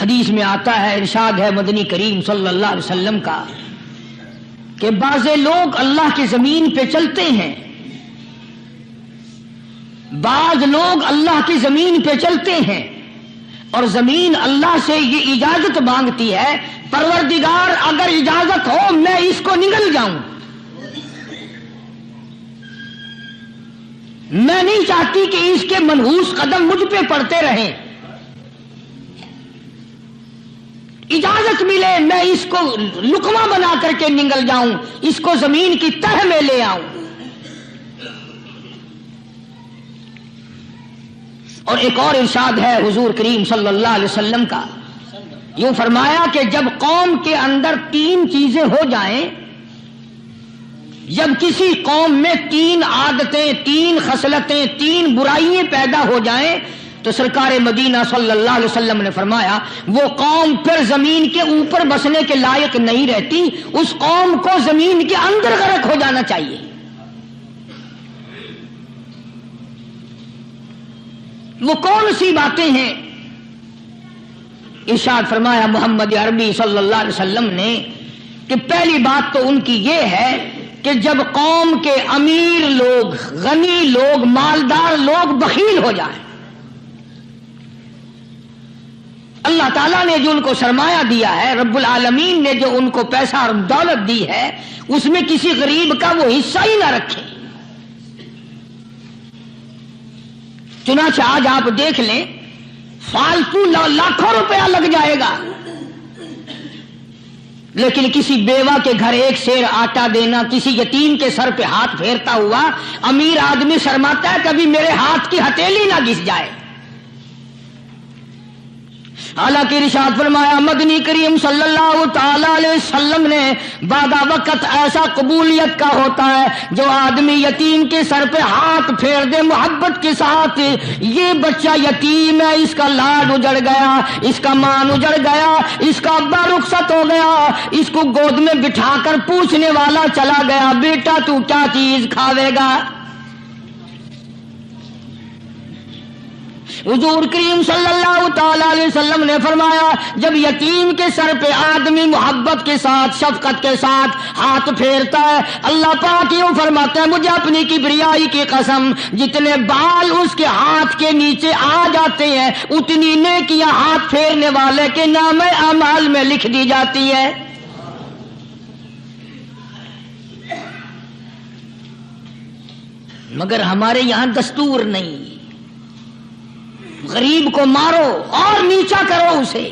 حدیث میں آتا ہے، ارشاد ہے مدنی کریم صلی اللہ علیہ وسلم کا کہ بعض لوگ اللہ کی زمین پہ چلتے ہیں، بعض لوگ اللہ کی زمین پہ چلتے ہیں اور زمین اللہ سے یہ اجازت مانگتی ہے، پروردگار اگر اجازت ہو میں اس کو نگل جاؤں، میں نہیں چاہتی کہ اس کے منحوس قدم مجھ پہ پڑتے رہیں، اجازت ملے میں اس کو لقمہ بنا کر کے نگل جاؤں، اس کو زمین کی تہ میں لے آؤں۔ اور ایک اور ارشاد ہے حضور کریم صلی اللہ علیہ وسلم کا، یوں فرمایا کہ جب قوم کے اندر تین چیزیں ہو جائیں، جب کسی قوم میں تین عادتیں، تین خصلتیں، تین برائیاں پیدا ہو جائیں تو سرکار مدینہ صلی اللہ علیہ وسلم نے فرمایا وہ قوم پھر زمین کے اوپر بسنے کے لائق نہیں رہتی، اس قوم کو زمین کے اندر غرق ہو جانا چاہیے۔ وہ کون سی باتیں ہیں؟ ارشاد فرمایا محمد عربی صلی اللہ علیہ وسلم نے کہ پہلی بات تو ان کی یہ ہے کہ جب قوم کے امیر لوگ، غنی لوگ، مالدار لوگ بخیل ہو جائیں، اللہ تعالیٰ نے جو ان کو سرمایہ دیا ہے، رب العالمین نے جو ان کو پیسہ اور دولت دی ہے، اس میں کسی غریب کا وہ حصہ ہی نہ رکھے۔ چنانچہ آج آپ دیکھ لیں فالتو لاکھوں روپیہ لگ جائے گا، لیکن کسی بیوہ کے گھر ایک سیر آٹا دینا، کسی یتیم کے سر پہ ہاتھ پھیرتا ہوا امیر آدمی شرماتا ہے کبھی میرے ہاتھ کی ہتھیلی نہ گھس جائے۔ حالانکہ ارشاد فرمایا مدنی کریم صلی اللہ تعالی علیہ وسلم نے بعد وقت ایسا قبولیت کا ہوتا ہے جو آدمی یتیم کے سر پہ ہاتھ پھیر دے محبت کے ساتھ، یہ بچہ یتیم ہے، اس کا لاڈ اجڑ گیا، اس کا مان اجڑ گیا، اس کا ابا رخصت ہو گیا، اس کو گود میں بٹھا کر پوچھنے والا چلا گیا بیٹا تو کیا چیز کھاوے گا؟ حضور کریم صلی اللہ تعالی علیہ وسلم نے فرمایا جب یتیم کے سر پہ آدمی محبت کے ساتھ، شفقت کے ساتھ ہاتھ پھیرتا ہے، اللہ پاک یوں فرماتا ہے مجھے اپنی کبریائی کی قسم جتنے بال اس کے ہاتھ کے نیچے آ جاتے ہیں اتنی نیکیاں ہاتھ پھیرنے والے کے نام اعمال میں لکھ دی جاتی ہے۔ مگر ہمارے یہاں دستور نہیں، غریب کو مارو اور نیچا کرو اسے۔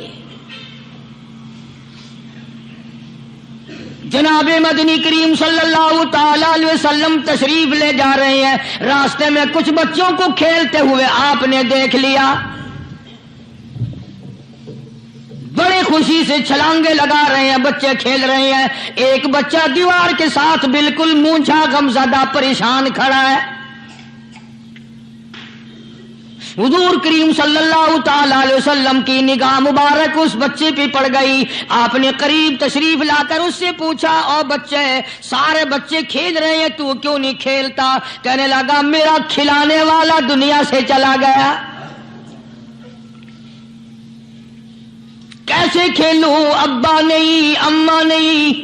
جناب مدنی کریم صلی اللہ تعالی علیہ وسلم تشریف لے جا رہے ہیں، راستے میں کچھ بچوں کو کھیلتے ہوئے آپ نے دیکھ لیا، بڑی خوشی سے چھلانگے لگا رہے ہیں، بچے کھیل رہے ہیں، ایک بچہ دیوار کے ساتھ بالکل مونچھا غمزدہ پریشان کھڑا ہے۔ حضور کریم صلی اللہ تعالی علیہ وسلم کی نگاہ مبارک اس بچے پہ پڑ گئی، آپ نے قریب تشریف لا کر اس سے پوچھا او بچے، سارے بچے کھیل رہے ہیں تو کیوں نہیں کھیلتا؟ کہنے لگا میرا کھلانے والا دنیا سے چلا گیا، کیسے کھیلوں؟ ابا نہیں، اماں نہیں،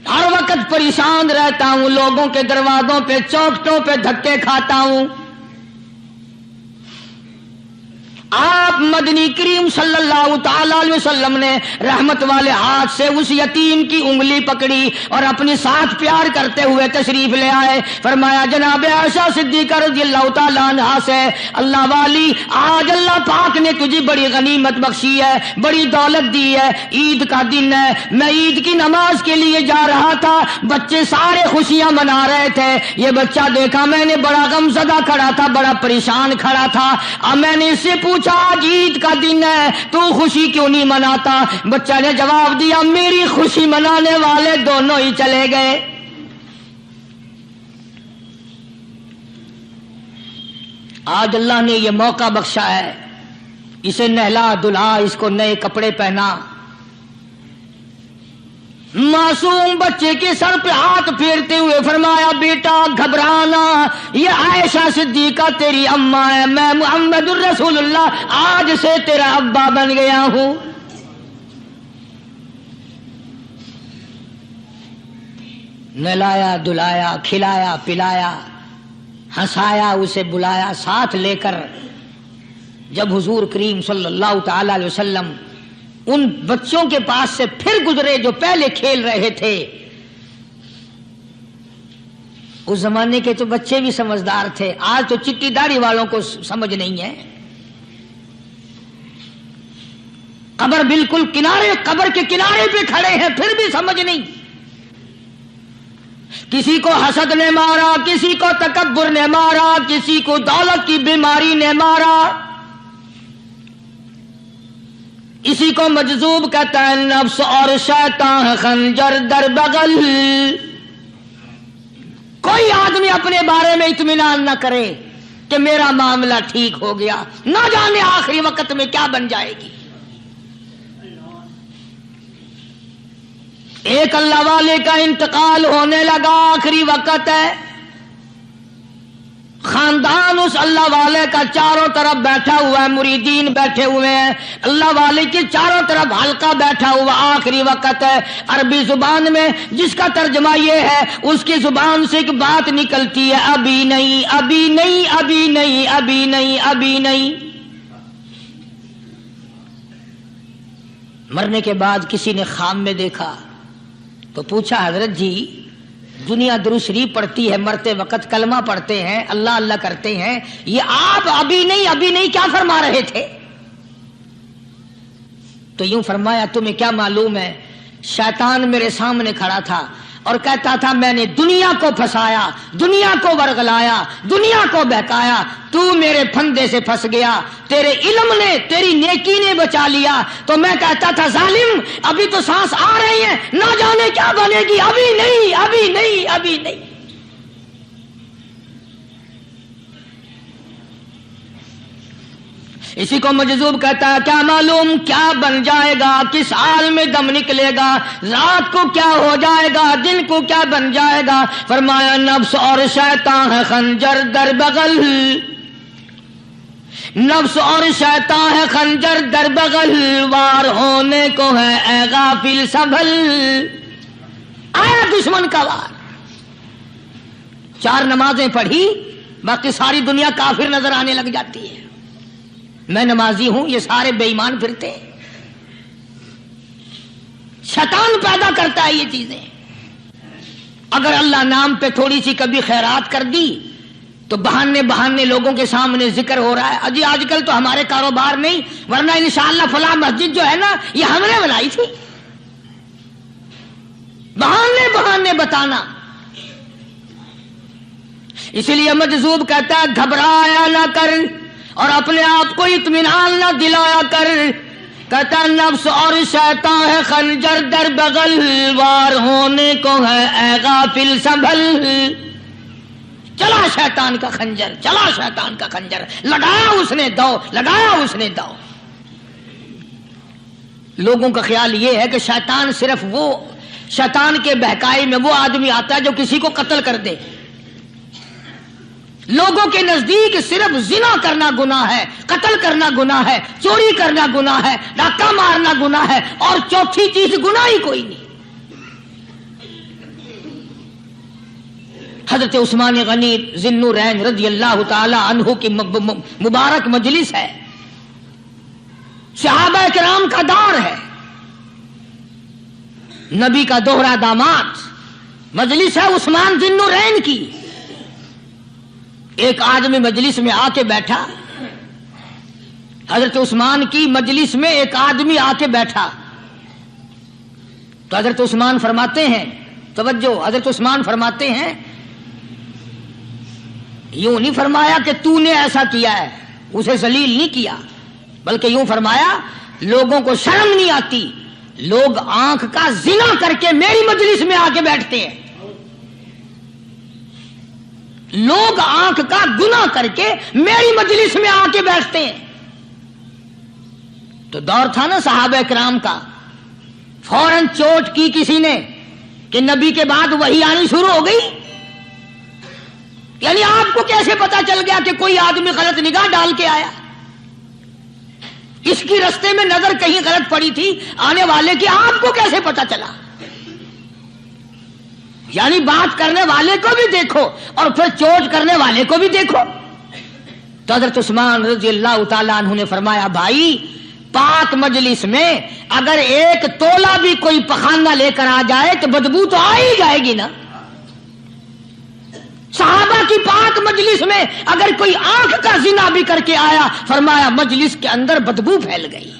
ہر وقت پریشان رہتا ہوں، لوگوں کے دروازوں پہ چوکھٹوں پہ دھکے کھاتا ہوں۔ آپ مدنی کریم صلی اللہ تعالی علیہ وسلم نے رحمت والے ہاتھ سے اس یتیم کی انگلی پکڑی اور اپنے ساتھ پیار کرتے ہوئے تشریف لے آئے، فرمایا جناب عائشہ صدیقہ رضی اللہ تعالی عنہا سے اللہ والی آج اللہ پاک نے تجھے بڑی غنیمت بخشی ہے، بڑی دولت دی ہے، عید کا دن ہے، میں عید کی نماز کے لیے جا رہا تھا، بچے سارے خوشیاں منا رہے تھے، یہ بچہ دیکھا میں نے بڑا غمزدہ کھڑا تھا، بڑا پریشان کھڑا تھا، اب میں نے اس سے پوچھا آج عید کا دن ہے تو خوشی کیوں نہیں مناتا؟ بچہ نے جواب دیا میری خوشی منانے والے دونوں ہی چلے گئے۔ آج اللہ نے یہ موقع بخشا ہے، اسے نہلا دھلا، اس کو نئے کپڑے پہنا، मासूम बच्चे के सर पे हाथ फेरते हुए फरमाया, बेटा घबराना, ये आयशा सिद्दीका तेरी अम्मा है, मैं मुहम्मदुर रसूलुल्लाह आज से तेरा अब्बा बन गया हूं। नहलाया धुलाया, खिलाया पिलाया, हंसाया, उसे बुलाया, साथ लेकर जब हुजूर करीम सल्लल्लाहु ताला अलैहि वसल्लम उन बच्चों के पास से फिर गुजरे जो पहले खेल रहे थे। उस जमाने के तो बच्चे भी समझदार थे, आज तो चिट्टी दाढ़ी वालों को समझ नहीं है। कब्र बिल्कुल किनारे, कब्र के किनारे पे खड़े हैं, फिर भी समझ नहीं। किसी को हसद ने मारा, किसी को तकब्बुर ने मारा, किसी को दौलत की बीमारी ने मारा, इसी को मजजूब कहता है। नफ्स और शैतान है खंजर दर बगल। कोई आदमी अपने बारे में इत्मीनान न करे कि मेरा मामला ठीक हो गया, ना जाने आखिरी वक्त में क्या बन जाएगी। एक अल्लाह वाले का इंतकाल होने लगा, आखिरी वक्त है। खानदान उस अल्लाह वाले का चारों तरफ बैठा हुआ है, मुरीदीन बैठे हुए हैं, अल्लाह वाले की चारों तरफ हल्का बैठा हुआ, आखिरी वक्त है। अरबी जुबान में जिसका तर्जमा ये है, उसकी जुबान से एक बात निकलती है, अभी नहीं, अभी नहीं, अभी नहीं, अभी नहीं, अभी नहीं। मरने के बाद किसी ने ख्वाब में देखा तो पूछा, हजरत जी दुनिया दुरूद शरीफ पढ़ती है, मरते वक्त कलमा पढ़ते हैं, अल्लाह अल्लाह करते हैं, ये आप अभी नहीं, अभी नहीं क्या फरमा रहे थे? तो यूं फरमाया, तुम्हें क्या मालूम है, शैतान मेरे सामने खड़ा था और कहता था मैंने दुनिया को फंसाया, दुनिया को वरगलाया, दुनिया को बहकाया, तू मेरे फंदे से फंस गया, तेरे इल्म ने, तेरी नेकी ने बचा लिया। तो मैं कहता था जालिम अभी तो सांस आ रही है, ना जाने क्या बनेगी, अभी नहीं, अभी नहीं, अभी नहीं। इसी को मजजूब कहता है, क्या मालूम क्या बन जाएगा, किस हाल में दम निकलेगा, रात को क्या हो जाएगा, दिन को क्या बन जाएगा। फरमाया, नफ्स और शैतान है खंजर दर बगल, नफ्स और शैतान है खंजर दर बगल, वार होने को है ए गाफिल संभल। आया दुश्मन का वार। 4 नमाजें पढ़ी, बाकी सारी दुनिया काफिर नजर आने लग जाती है। मैं नमाजी हूं, ये सारे बेईमान फिरते हैं। शैतान पैदा करता है ये चीजें। अगर अल्लाह नाम पे थोड़ी सी कभी खैरात कर दी तो बहाने बहाने लोगों के सामने जिक्र हो रहा है, अजी आजकल तो हमारे कारोबार नहीं, वरना इंशाअल्लाह फला मस्जिद जो है ना ये हमने बनाई थी। बहाने बहाने बताना। इसलिए मजजूब कहता है, घबराया ना कर और अपने आप को इत्मीनान न दिलाया कर। कहता नफ्स और शैतान है खंजर दर बगल, वार होने को है ए गाफिल संभल। चला शैतान का खंजर, चला शैतान का खंजर, लगाया उसने दो, लगाया उसने दो। लोगों का ख्याल यह है कि शैतान सिर्फ वो, शैतान के बहकाए में वो आदमी आता है जो किसी को कत्ल कर दे। लोगों के नजदीक सिर्फ जिना करना गुनाह है, कत्ल करना गुनाह है, चोरी करना गुनाह है, डाका मारना गुनाह है, और चौथी चीज गुनाह ही कोई नहीं। हजरत उस्मान गनी ज़िन्नुरैन रज़ी अल्लाह ताला अन्हु की मुबारक मजलिस है, सहाबा किराम का दौर है, नबी का दोहरा दामाद, मजलिस है उस्मान ज़िन्नुरैन की। एक आदमी मजलिस में आके बैठा, हजरत उस्मान की मजलिस में एक आदमी आके बैठा तो हजरत उस्मान फरमाते हैं, तवज्जो, हजरत उस्मान फरमाते हैं, यूं नहीं फरमाया कि तूने ऐसा किया है, उसे जलील नहीं किया, बल्कि यूं फरमाया लोगों को शर्म नहीं आती, लोग आंख का जिना करके मेरी मजलिस में आके बैठते हैं, लोग आंख का गुनाह करके मेरी मजलिस में आके बैठते हैं। तो दौर था ना सहाबा किराम का, फौरन चोट की किसी ने कि नबी के बाद वही आनी शुरू हो गई। यानी आपको कैसे पता चल गया कि कोई आदमी गलत निगाह डाल के आया? इसकी रास्ते में नजर कहीं गलत पड़ी थी आने वाले की, आपको कैसे पता चला? यानी बात करने वाले को भी देखो और फिर चोट करने वाले को भी देखो। तो हज़रत उस्मान रज़ी अल्लाह तआला अन्हु ने फरमाया, भाई पाक मजलिस में अगर एक तोला भी कोई पखाना लेकर आ जाए तो बदबू तो आ ही जाएगी ना। सहाबा की पाक मजलिस में अगर कोई आंख का जिना भी करके आया, फरमाया मजलिस के अंदर बदबू फैल गई।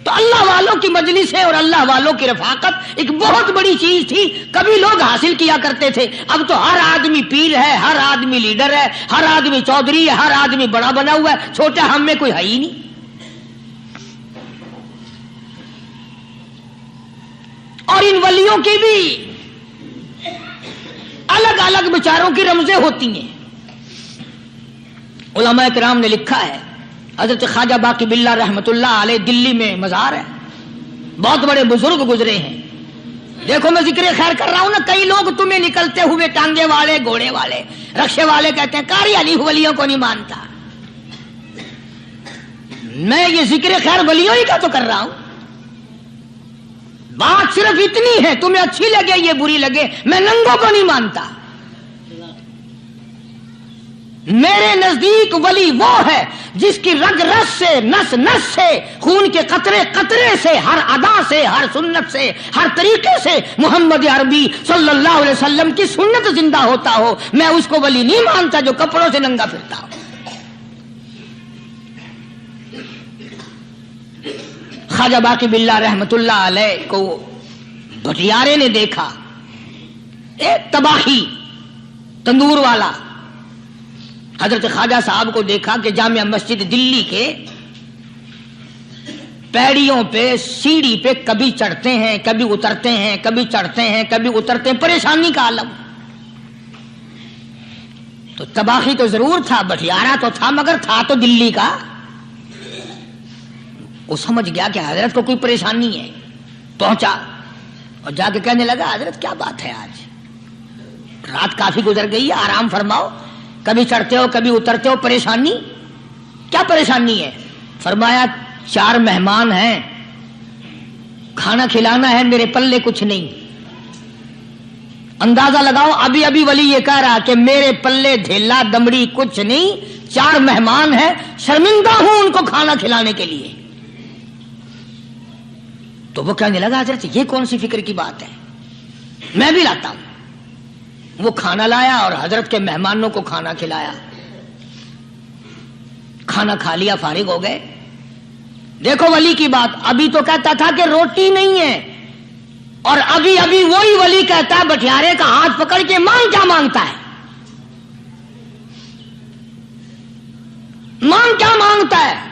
तो अल्लाह वालों की मजलिस है और अल्लाह वालों की रफाकत एक बहुत बड़ी चीज थी। कभी लोग हासिल किया करते थे, अब तो हर आदमी पीर है, हर आदमी लीडर है, हर आदमी चौधरी है, हर आदमी बड़ा बना हुआ है, छोटा हम में कोई है ही नहीं। और इन वलियों की भी अलग अलग विचारों की रमजें होती हैं। उलमा किराम ने लिखा है, हजरत ख्वाजा बाकी बिल्ला रहमतुल्लाह अलैह दिल्ली में मजार है, बहुत बड़े बुजुर्ग गुजरे हैं। देखो मैं जिक्र खैर कर रहा हूं ना, कई लोग तुम्हें निकलते हुए टांगे वाले, घोड़े वाले, रक्षे वाले कहते हैं कारी अली वलियों को नहीं मानता। मैं ये जिक्र खैर वलियों ही का तो कर रहा हूं। बात सिर्फ इतनी है, तुम्हें अच्छी लगे ये बुरी लगे, मैं नंगों को नहीं मानता। मेरे नजदीक वली वो है जिसकी रग रस से, नस नस से, खून के कतरे कतरे से, हर अदा से, हर सुन्नत से, हर तरीके से मोहम्मद अरबी सल्लल्लाहु अलैहि वसल्लम की सुन्नत जिंदा होता हो। मैं उसको वली नहीं मानता जो कपड़ों से नंगा फिरता हो। ख्वाजा बाकी बिल्ला रहमतुल्लाह अलैह को भटियारे ने देखा, एक तबाही तंदूर वाला। हजरत ख्वाजा साहब को देखा कि जामिया मस्जिद दिल्ली के पैड़ियों पे, सीढ़ी पे कभी चढ़ते हैं, कभी उतरते हैं, कभी चढ़ते हैं, कभी उतरते हैं, परेशानी का आलम। तो तबाही तो जरूर था, भटियारा तो था, मगर था तो दिल्ली का। वो समझ गया कि हजरत को कोई परेशानी है। पहुंचा और जाके कहने लगा, हजरत क्या बात है, आज रात काफी गुजर गई है, आराम फरमाओ, कभी चढ़ते हो कभी उतरते हो, परेशानी क्या परेशानी है? फरमाया 4 मेहमान हैं, खाना खिलाना है, मेरे पल्ले कुछ नहीं। अंदाजा लगाओ, अभी अभी वली ये कह रहा कि मेरे पल्ले ढेला दमड़ी कुछ नहीं, 4 मेहमान हैं, शर्मिंदा हूं उनको खाना खिलाने के लिए। तो वो कहने लगा, हजरत ये कौन सी फिक्र की बात है, मैं भी लाता हूं। वो खाना लाया और हजरत के मेहमानों को खाना खिलाया। खाना खा लिया, फारिग हो गए। देखो वली की बात, अभी तो कहता था कि रोटी नहीं है, और अभी अभी वही वली कहता है भटियारे का हाथ पकड़ के, मांग क्या मांगता है, मांग क्या मांगता है।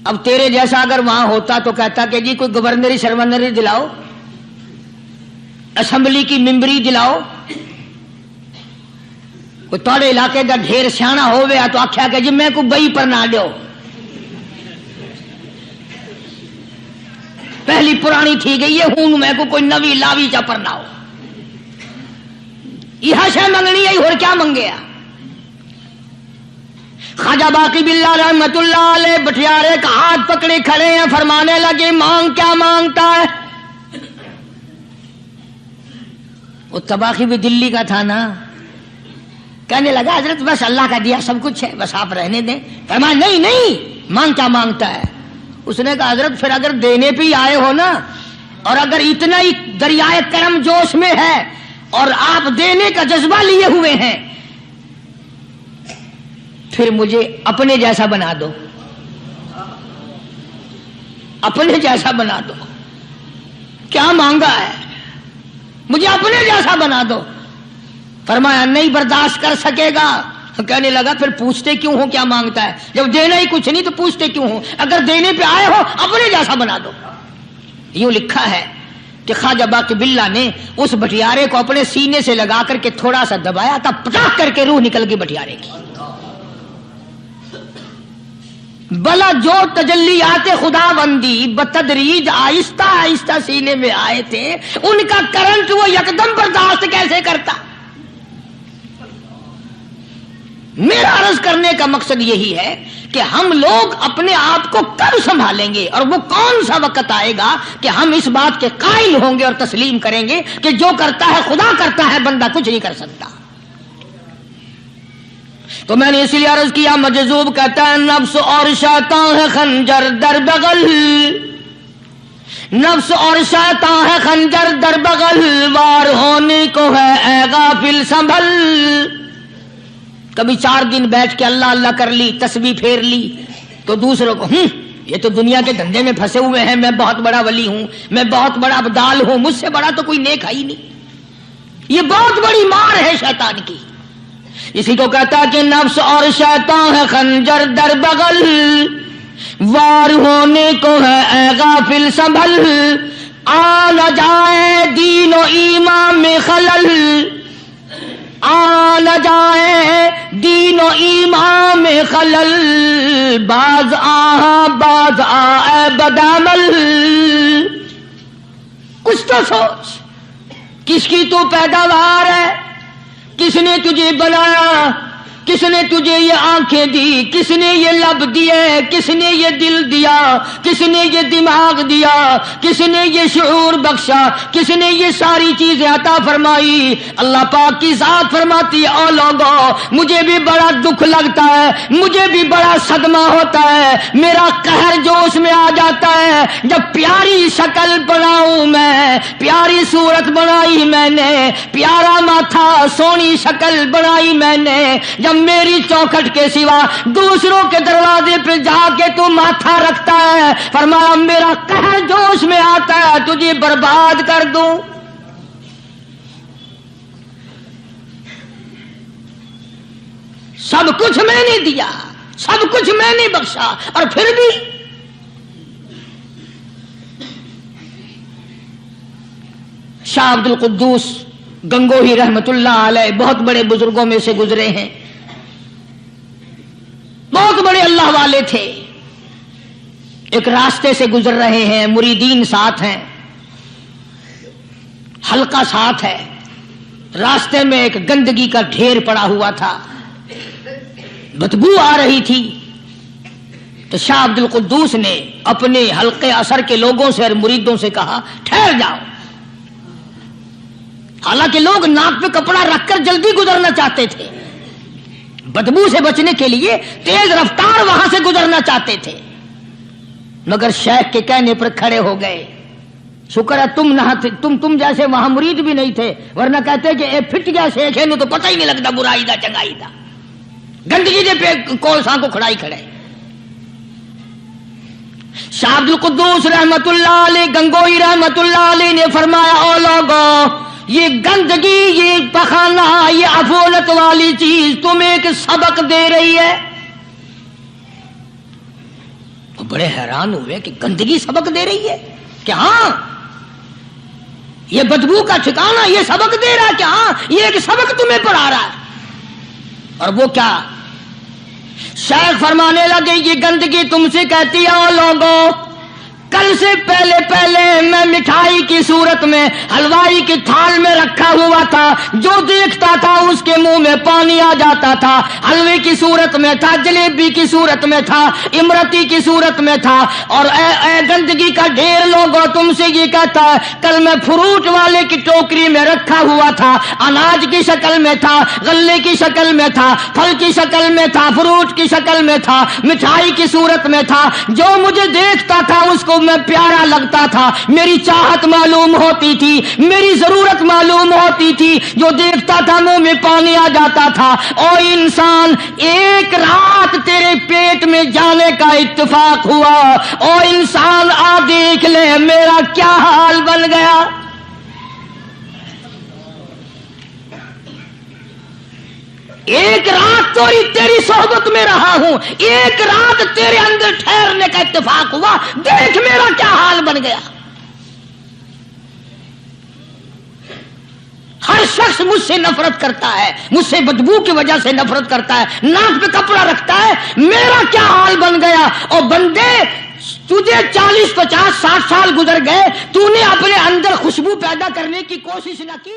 अब तेरे जैसा अगर वहां होता तो कहता कि जी कोई गवर्नरी शर्वनरी दिलाओ, असेंबली की मेंबरी दिलाओ, कोई तोड़े इलाके का ढेर सियाना हो गया तो आख्या कि जी मैं को बई पर ना दो, पहली पुरानी थी गई है, हूं मैं को कोई नवी लावी चा पर ना हो। यह शय मंगनी है और क्या मंगेया। ख्वाजा बाकी बिल्ला रहमतुल्लाह अलैह भटियारे का हाथ पकड़े खड़े हैं, फरमाने लगे, मांग क्या मांगता है। वो तबाही भी दिल्ली का था ना, कहने लगा, हजरत बस अल्लाह का दिया सब कुछ है, बस आप रहने दें। फरमाया नहीं नहीं, मांग क्या मांगता है। उसने कहा, हजरत फिर अगर देने पे ही आए हो ना, और अगर इतना ही दरियाए करम जोश में है और आप देने का जज्बा लिए हुए हैं, फिर मुझे अपने जैसा बना दो, अपने जैसा बना दो। क्या मांगा है, मुझे अपने जैसा बना दो। फरमाया नहीं बर्दाश्त कर सकेगा। कहने लगा, फिर पूछते क्यों हो क्या मांगता है, जब देना ही कुछ नहीं तो पूछते क्यों हो, अगर देने पे आए हो अपने जैसा बना दो। यूं लिखा है कि ख्वाजा बाकी बिल्ला ने उस भटियारे को अपने सीने से लगा करके थोड़ा सा दबाया था, पटाख करके रूह निकल गई भटियारे की। بلا جو تجلیات خداوندی بتدریج آہستہ آہستہ سینے میں آئے تھے، ان کا کرنٹ وہ یکدم برداشت کیسے کرتا؟ میرا عرض کرنے کا مقصد یہی ہے کہ ہم لوگ اپنے آپ کو کب سنبھالیں گے، اور وہ کون سا وقت آئے گا کہ ہم اس بات کے قائل ہوں گے اور تسلیم کریں گے کہ جو کرتا ہے خدا کرتا ہے، بندہ کچھ نہیں کر سکتا۔ تو میں نے اس لیے عرض کیا، مجذوب کہتا ہے نفس اور شیطان ہے خنجر در بغل، نفس اور شیطان ہے خنجر در بغل، وار ہونے کو ہے اے غافل سنبھل۔ کبھی 4 دن بیٹھ کے اللہ اللہ کر لی، تسبیح پھیر لی، تو دوسروں کو یہ تو دنیا کے دھندے میں پھنسے ہوئے ہیں، میں بہت بڑا ولی ہوں، میں بہت بڑا ابدال ہوں، مجھ سے بڑا تو کوئی نیک ہے ہی نہیں۔ یہ بہت بڑی مار ہے شیطان کی۔ اسی کو کہتا کہ نفس اور شیطان ہے خنجر در بغل، وار ہونے کو ہے اے غافل سنبھل، آ نہ جائے دین و ایمان میں خلل، آ نہ جائے دین و ایمان میں خلل، باز آ بدعمل۔ کچھ تو سوچ، کس کی تو پیداوار ہے، کس نے تجھے بنایا، کس نے تجھے یہ آنکھیں دی، کس نے یہ لب دیے، کس نے یہ دل دیا، کس نے یہ دماغ دیا، کس نے یہ شعور بخشا، کس نے یہ ساری چیزیں عطا فرمائی؟ اللہ پاک کی ذات فرماتی ہے او لوگو، مجھے بھی بڑا دکھ لگتا ہے، مجھے بھی بڑا صدمہ ہوتا ہے، میرا قہر جوش میں آ جاتا ہے جب پیاری شکل بناؤں میں، پیاری صورت بنائی میں نے، پیارا ماتھا سونی شکل بنائی میں نے، جب میری چوکھٹ کے سوا دوسروں کے دروازے پہ جا کے تو ماتھا رکھتا ہے، فرمایا میرا قہر جوش میں آتا ہے تجھے برباد کر دوں۔ سب کچھ میں نے دیا، سب کچھ میں نے بخشا، اور پھر بھی شاہ عبد القدوس گنگوہی رحمت اللہ علیہ بہت بڑے بزرگوں میں سے گزرے ہیں، بہت بڑے اللہ والے تھے۔ ایک راستے سے گزر رہے ہیں، مریدین ساتھ ہیں، حلقہ ساتھ ہے، راستے میں ایک گندگی کا ڈھیر پڑا ہوا تھا، بدبو آ رہی تھی۔ تو شاہ عبد القدوس نے اپنے حلقے اثر کے لوگوں سے اور مریدوں سے کہا ٹھہر جاؤ۔ حالانکہ لوگ ناک پہ کپڑا رکھ کر جلدی گزرنا چاہتے تھے، بدبو سے بچنے کے لیے تیز رفتار وہاں سے گزرنا چاہتے تھے، مگر شیخ کے کہنے پر کھڑے ہو گئے۔ شکر ہے تم نہ تم جیسے وہاں مرید بھی نہیں تھے، ورنہ کہتے کہ اے پھٹ گیا شیخ ہے تو پتہ ہی نہیں لگتا برائی دا چنگائی دا، گندگی دے پہ کولساں کو کھڑائی کھڑے۔ شاہ عبد القدوس رحمت اللہ علیہ گنگوئی رحمت اللہ علیہ نے فرمایا او لوگو، یہ گندگی، یہ پخانہ، یہ افولت والی چیز تمہیں ایک سبق دے رہی ہے۔ تو بڑے حیران ہوئے کہ گندگی سبق دے رہی ہے کہ ہاں یہ بدبو کا ٹھکانہ یہ سبق دے رہا ہے کہ ہاں یہ ایک سبق تمہیں پڑھا رہا ہے۔ اور وہ کیا؟ شیخ فرمانے لگے یہ گندگی تم سے کہتی ہے او لوگوں، کل سے پہلے میں مٹھائی کی صورت میں حلوائی کی تھال میں رکھا ہوا تھا، جو دیکھتا تھا اس کے منہ میں پانی آ جاتا تھا، حلوے کی صورت میں تھا، جلیبی کی صورت میں تھا، امرتی کی صورت میں تھا، اور اے گندگی کا ڈھیر لوگوں تم سے یہ کہتا ہے کل میں فروٹ والے کی ٹوکری میں رکھا ہوا تھا، اناج کی شکل میں تھا، غلے کی شکل میں تھا، پھل کی شکل میں تھا، فروٹ کی شکل میں تھا، مٹھائی کی صورت میں تھا، جو مجھے دیکھتا تھا اس کو میں پیارا لگتا تھا، میری چاہت معلوم ہوتی تھی، میری ضرورت معلوم ہوتی تھی، جو دیکھتا تھا منہ میں پانی آ جاتا تھا۔ او انسان، ایک رات تیرے پیٹ میں جانے کا اتفاق ہوا، او انسان آ دیکھ لے میرا کیا حال بن گیا۔ ایک رات تو تیری صحبت میں رہا ہوں، ایک رات تیرے اندر ٹھہرنے کا اتفاق ہوا، دیکھ میرا کیا حال بن گیا۔ ہر ہر شخص مجھ سے نفرت کرتا ہے، مجھ سے بدبو کی وجہ سے نفرت کرتا ہے، ناک پہ کپڑا رکھتا ہے، میرا کیا حال بن گیا؟ اور بندے تجھے 40 50 60 سال گزر گئے، تو نے اپنے اندر خوشبو پیدا کرنے کی کوشش نہ کی،